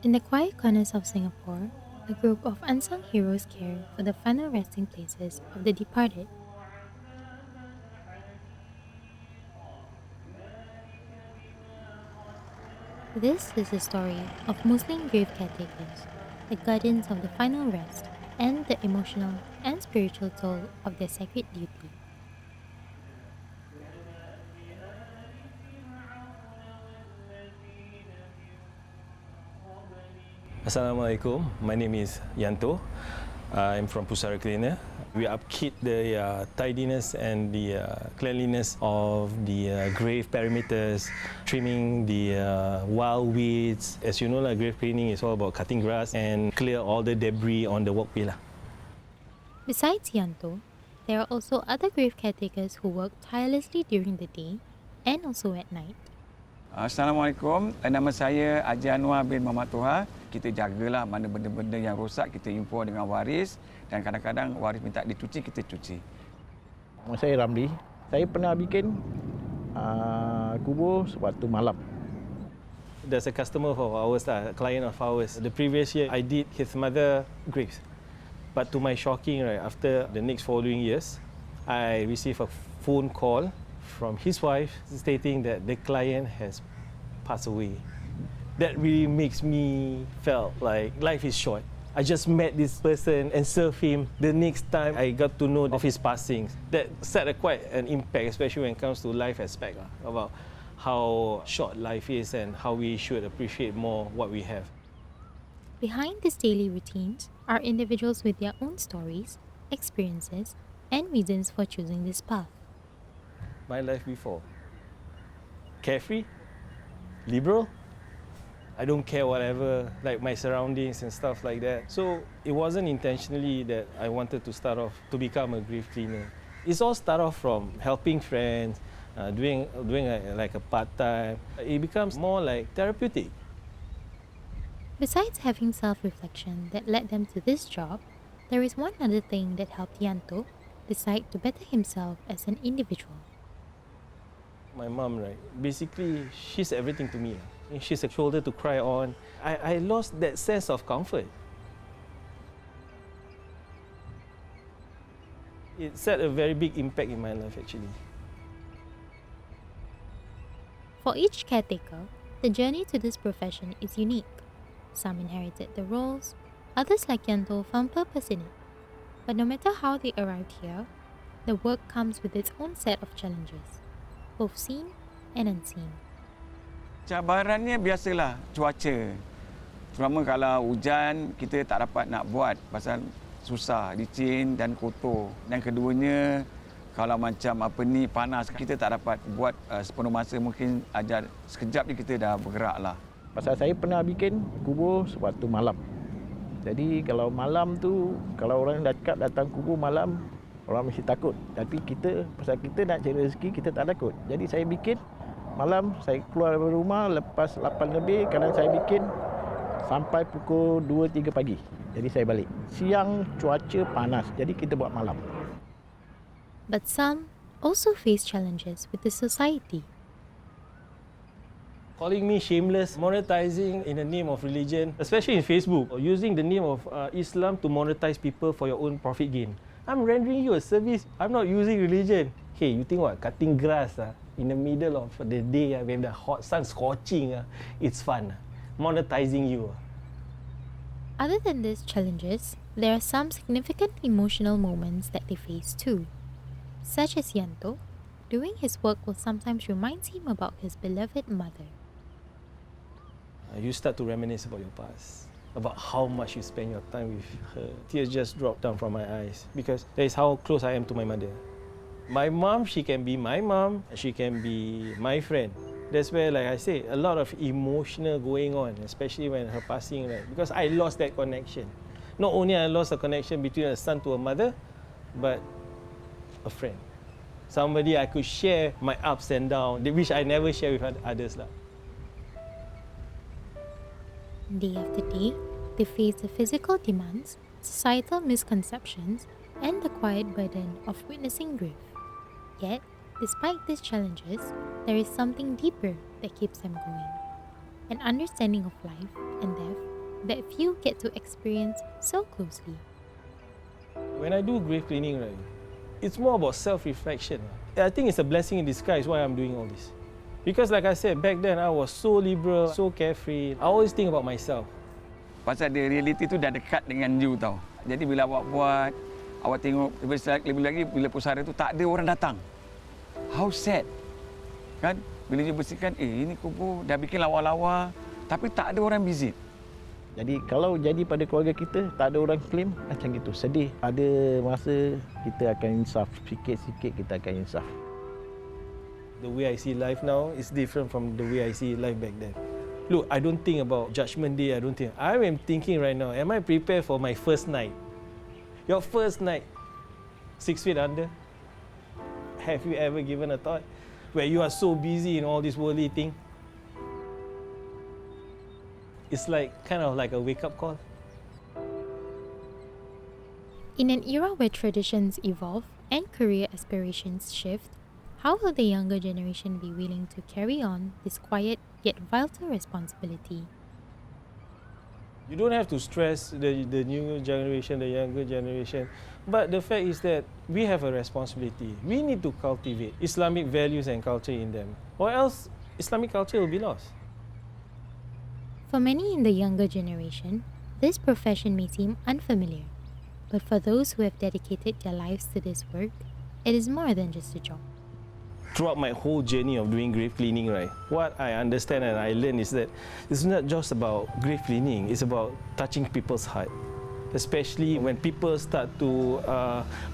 In the quiet corners of Singapore, a group of unsung heroes care for the final resting places of the departed. This is the story of Muslim grave caretakers, the guardians of the final rest, and the emotional and spiritual toll of their sacred duty. Assalamualaikum. My name is Yanto. I'm from Pusara Cleaner. We upkeep the tidiness and the cleanliness of the grave perimeters, trimming the wild weeds. As you know, grave cleaning is all about cutting grass and clear all the debris on the walkway. Besides Yanto, there are also other grave caretakers who work tirelessly during the day and also at night. Assalamualaikum, nama saya Haji Anwar bin Muhammad Toha. Kita jagalah mana benda-benda yang rosak, kita info dengan waris dan kadang-kadang waris minta dicuci, kita cuci. Nama saya Ramli. Saya pernah bikin kubur sewaktu malam. There's a customer of ours, a client of ours. The previous year, I did his mother graves. But to my shocking, after the next following years, I received a phone call from his wife stating that the client has passed away. That really makes me felt like life is short. I just met this person and served him. The next time I got to know of his passing, that set quite an impact, especially when it comes to life aspect about how short life is and how we should appreciate more what we have. Behind these daily routines are individuals with their own stories, experiences, and reasons for choosing this path. My life before. Carefree, liberal. I don't care whatever, like my surroundings and stuff like that. So it wasn't intentionally that I wanted to start off to become a grave cleaner. It's all start off from helping friends, doing like a part-time. It becomes more like therapeutic. Besides having self-reflection that led them to this job, there is one other thing that helped Yanto decide to better himself as an individual. My mom, basically, she's everything to me. She's a shoulder to cry on. I lost that sense of comfort. It set a very big impact in my life, actually. For each caretaker, the journey to this profession is unique. Some inherited the roles, others like Yanto found purpose in it. But no matter how they arrived here, the work comes with its own set of challenges, both seen and unseen. Cabarannya biasalah cuaca. Terutama kalau hujan, kita tak dapat nak buat pasal susah, licin dan kotor. Dan keduanya, kalau macam panas, kita tak dapat buat sepenuh masa, mungkin ajar sekejap je kita dah bergeraklah. Pasal saya pernah bikin kubur sewaktu malam. Jadi kalau malam tu, kalau orang datang kubur malam, orang mesti takut. Tapi pasal kita nak cari rezeki, kita tak takut. Jadi saya bikin malam, saya keluar dari rumah lepas 8 lebih, kadang saya bikin sampai pukul 2-3 pagi. Jadi saya balik. Siang cuaca panas, jadi kita buat malam. But some also face challenges with the society. Calling me shameless, monetizing in the name of religion, especially in Facebook, or using the name of Islam to monetize people for your own profit gain. I'm rendering you a service. I'm not using religion. Hey, you think what? Cutting grass in the middle of the day when the hot sun scorching, it's fun. Monetizing you. Other than these challenges, there are some significant emotional moments that they face too. Such as Yanto, doing his work will sometimes remind him about his beloved mother. You start to reminisce about your past, about how much you spend your time with her. Tears just drop down from my eyes because that is how close I am to my mother. My mom, she can be my mom, she can be my friend. That's where, like I say, a lot of emotional going on, especially when her passing, because I lost that connection. Not only I lost a connection between a son to a mother, but a friend. Somebody I could share my ups and downs, which I never share with others. Day after day, they face the physical demands, societal misconceptions, and the quiet burden of witnessing grief. Yet, despite these challenges, there is something deeper that keeps them going. An understanding of life and death that few get to experience so closely. When I do grave cleaning, right, it's more about self-reflection. I think it's a blessing in disguise why I'm doing all this. Because like I said, back then I was so liberal, so carefree. I always think about myself. Pasal the reality tu dah dekat dengan you tau. Jadi bila awak buat, awak tengok lebih lagi bila pusara tu tak ada orang datang. How sad. Kan? Bila you bersihkan, ini kubur dah bikin lawa-lawa tapi tak ada orang visit. Jadi kalau jadi pada keluarga kita, tak ada orang claim, macam gitu, sedih. Ada masa kita akan insaf, sikit-sikit kita akan insaf. The way I see life now is different from the way I see life back then. Look, I don't think about Judgment Day, I am thinking right now, am I prepared for my first night? Your first night, 6 feet under? Have you ever given a thought? Where you are so busy in all this worldly thing? It's kind of like a wake-up call. In an era where traditions evolve and career aspirations shift, how will the younger generation be willing to carry on this quiet yet vital responsibility? You don't have to stress the new generation, the younger generation, but the fact is that we have a responsibility. We need to cultivate Islamic values and culture in them, or else Islamic culture will be lost. For many in the younger generation, this profession may seem unfamiliar, but for those who have dedicated their lives to this work, it is more than just a job. Throughout my whole journey of doing grave cleaning, right, what I understand and I learn is that it's not just about grave cleaning, it's about touching people's heart. Especially when people start to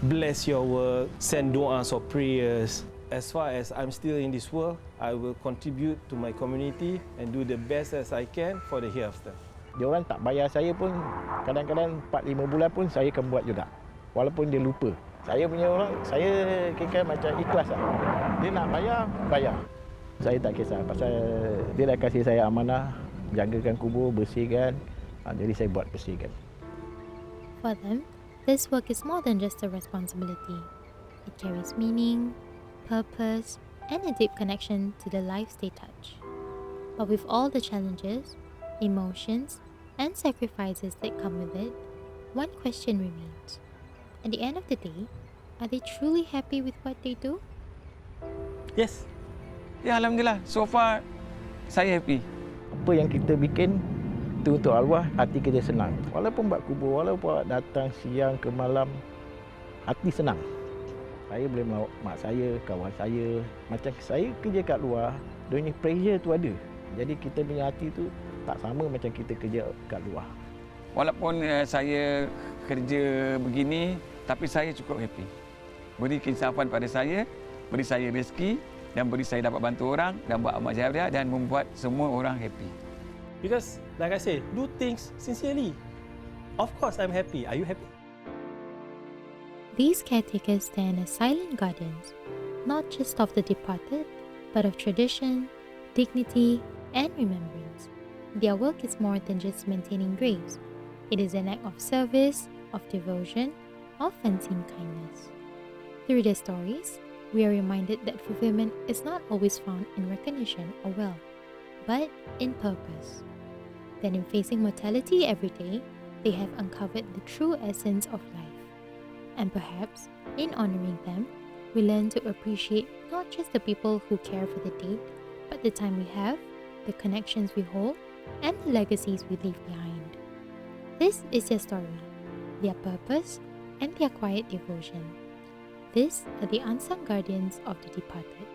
bless your work, send du'as or prayers. As far as I'm still in this world, I will contribute to my community and do the best as I can for the hereafter. Diorang tak bayar saya pun, kadang-kadang 4-5 bulan pun saya akan buat juga. Walaupun dia lupa. Saya punya orang, saya kira macam ikhlas lah. Dia nak bayar, bayar. Saya tak kisah pasal dia dah kasih saya amanah, jagakan kubur, bersihkan. Jadi saya buat bersihkan. For them, this work is more than just a responsibility. It carries meaning, purpose, and a deep connection to the lives they touch. But with all the challenges, emotions, and sacrifices that come with it, one question remains. At the end of the day, are they truly happy with what they do? Yes. Ya, Alhamdulillah. So far, saya happy. Apa yang kita bikin, itu untuk arwah, hati kita senang. Walaupun buat kubur, walaupun datang siang ke malam, hati senang. Saya boleh melawat mak saya, kawan saya. Macam saya kerja kat luar, dia punya pressure tu ada. Jadi kita punya hati tu tak sama macam kita kerja kat luar. Walaupun saya kerja begini, tapi saya cukup happy. Beri keinsafan pada saya, beri saya rezeki dan beri saya dapat bantu orang dan buat amal jariah dan membuat semua orang happy. Because, like I say, do things sincerely. Of course, I'm happy. Are you happy? These caretakers stand as silent guardians, not just of the departed, but of tradition, dignity, and remembrance. Their work is more than just maintaining graves. It is an act of service, of devotion, of unseen kindness. Through their stories, we are reminded that fulfillment is not always found in recognition or wealth, but in purpose. That in facing mortality every day, they have uncovered the true essence of life. And perhaps, in honoring them, we learn to appreciate not just the people who care for the dead, but the time we have, the connections we hold, and the legacies we leave behind. This is their story, their purpose, and their quiet devotion. These are the unsung guardians of the departed.